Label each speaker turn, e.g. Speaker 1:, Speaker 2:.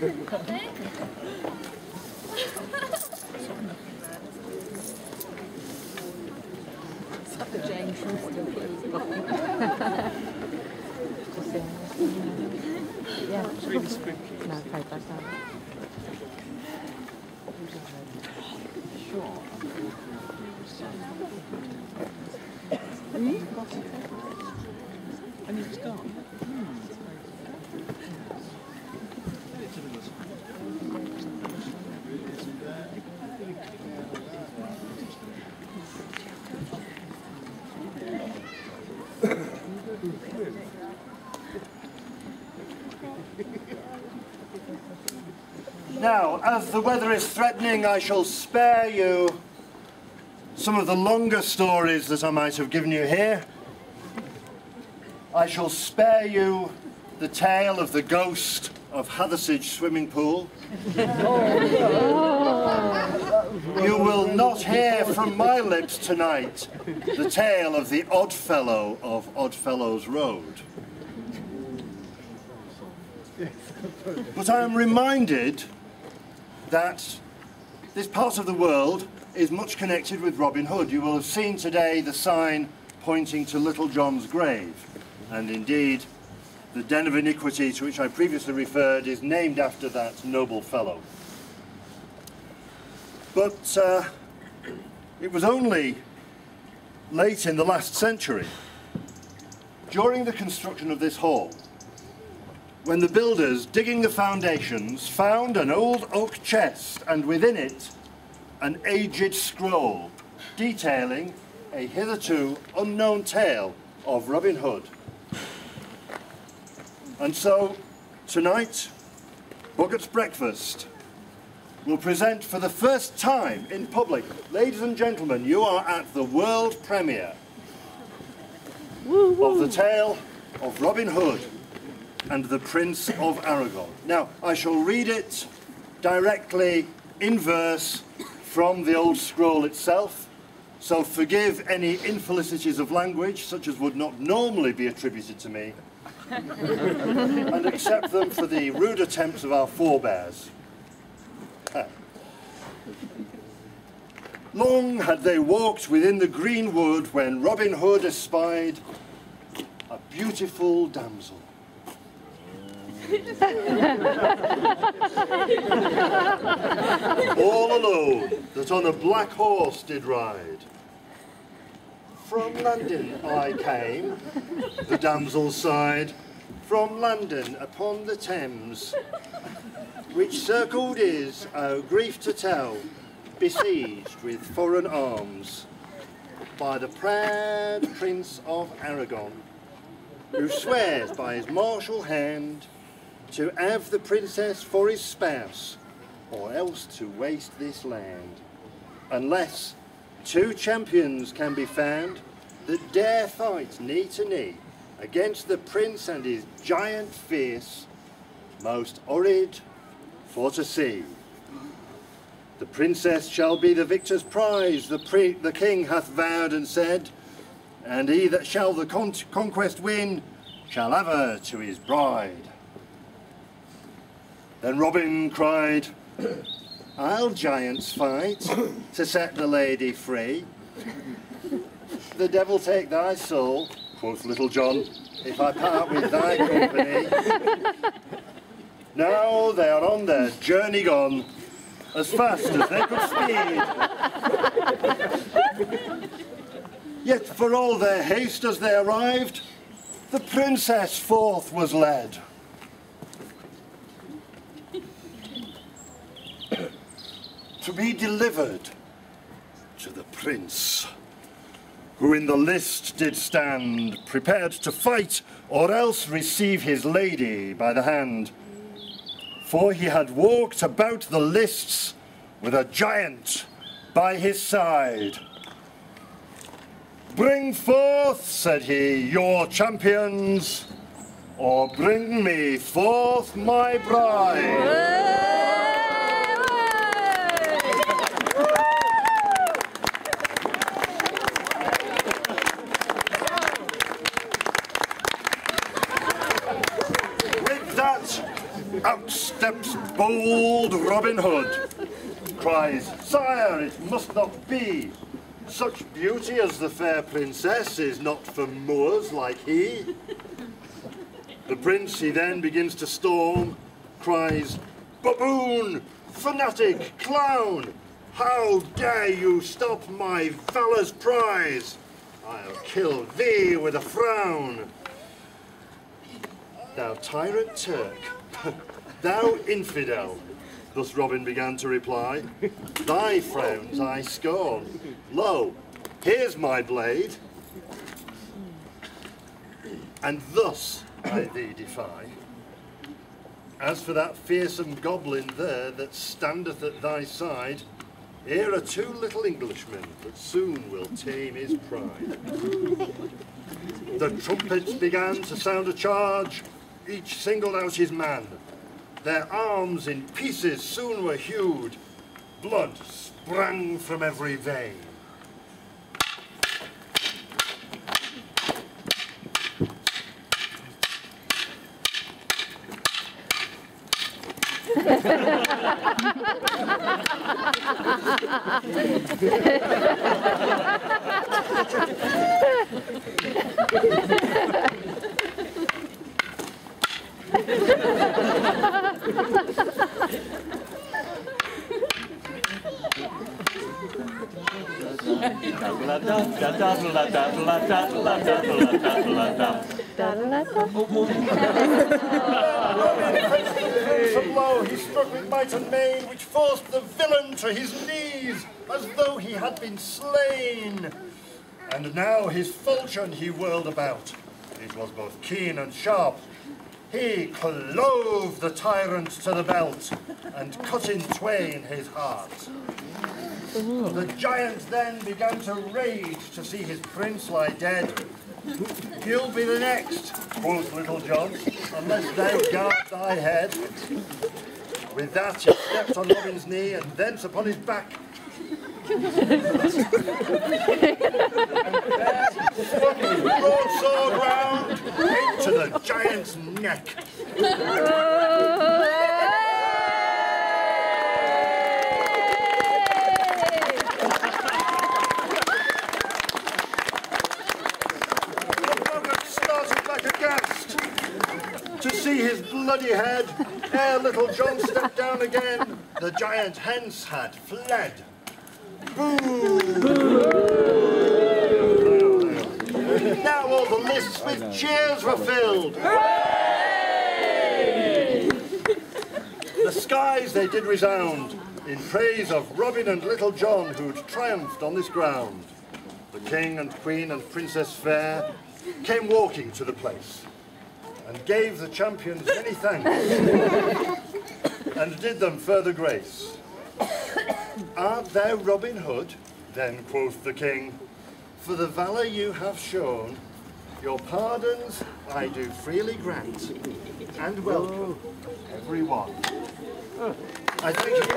Speaker 1: Yeah. It's really spooky. No, okay, that's not. Sure. And it's gone.
Speaker 2: Now, as the weather is threatening, I shall spare you some of the longer stories that I might have given you here. I shall spare you the tale of the ghost of Hathersage swimming pool. You will not hear from my lips tonight the tale of the odd fellow of Oddfellows Road. But I am reminded that this part of the world is much connected with Robin Hood. You will have seen today the sign pointing to Little John's grave, and indeed the den of iniquity to which I previously referred is named after that noble fellow. But it was only late in the last century, during the construction of this hall, when the builders, digging the foundations, found an old oak chest and within it an aged scroll detailing a hitherto unknown tale of Robin Hood. And so, tonight, Boggart's Breakfast will present for the first time in public. Ladies and gentlemen, you are at the world premiere of the tale of Robin Hood and the Prince of Aragon. Now, I shall read it directly in verse from the old scroll itself, so forgive any infelicities of language, such as would not normally be attributed to me, and accept them for the rude attempts of our forebears. Long had they walked within the green wood when Robin Hood espied a beautiful damsel. All alone, that on a black horse did ride. From London I came, the damsel sighed, from London upon the Thames, which circled is, oh grief to tell, besieged with foreign arms, by the proud Prince of Aragon, who swears by his martial hand to have the princess for his spouse, or else to waste this land, unless two champions can be found that dare fight knee to knee against the prince and his giant fierce, most horrid for to see. The princess shall be the victor's prize, the king hath vowed and said, and he that shall the conquest win shall have her to his bride. Then Robin cried, I'll giants fight to set the lady free. The devil take thy soul, quoth Little John, if I part with thy company. Now they are on their journey gone, as fast as they could speed. Yet for all their haste as they arrived, the princess forth was led. To be delivered to the prince, who in the list did stand, prepared to fight, or else receive his lady by the hand. For he had walked about the lists with a giant by his side. Bring forth, said he, your champions, or bring me forth my bride. Out steps bold Robin Hood, cries, "Sire, it must not be. Such beauty as the fair princess is not for moors like he." The prince he then begins to storm, cries, "Baboon, fanatic, clown, how dare you stop my valor's prize? I'll kill thee with a frown. Thou tyrant Turk, thou infidel," thus Robin began to reply, "thy frowns I scorn. Lo, here's my blade, and thus I thee defy. As for that fearsome goblin there that standeth at thy side, here are two little Englishmen that soon will tame his pride." The trumpets began to sound a charge, each singled out his man. Their arms in pieces soon were hewed, blood sprang from every vein. From low he struck with might and main, which forced the villain to his knees, as though he had been slain. And now his falchion he whirled about. It was both keen and sharp. He clove the tyrant to the belt, and cut in twain his heart. The giant then began to rage to see his prince lie dead. "He'll be the next," quoth Little John, "unless thou guard thy head." With that he stepped on Robin's knee, and thence upon his back. And there he swung his broadsword round into the giant's neck. To see his bloody head, ere Little John stepped down again, the giant hence had fled. Boo! Now all the lists with cheers were filled. Hooray! The skies they did resound in praise of Robin and Little John, who'd triumphed on this ground. The king and queen and princess fair came walking to the place, and gave the champions many thanks, and did them further grace. "Art thou Robin Hood?" then quoth the king. "For the valour you have shown, your pardons I do freely grant, and welcome every one." I thank you.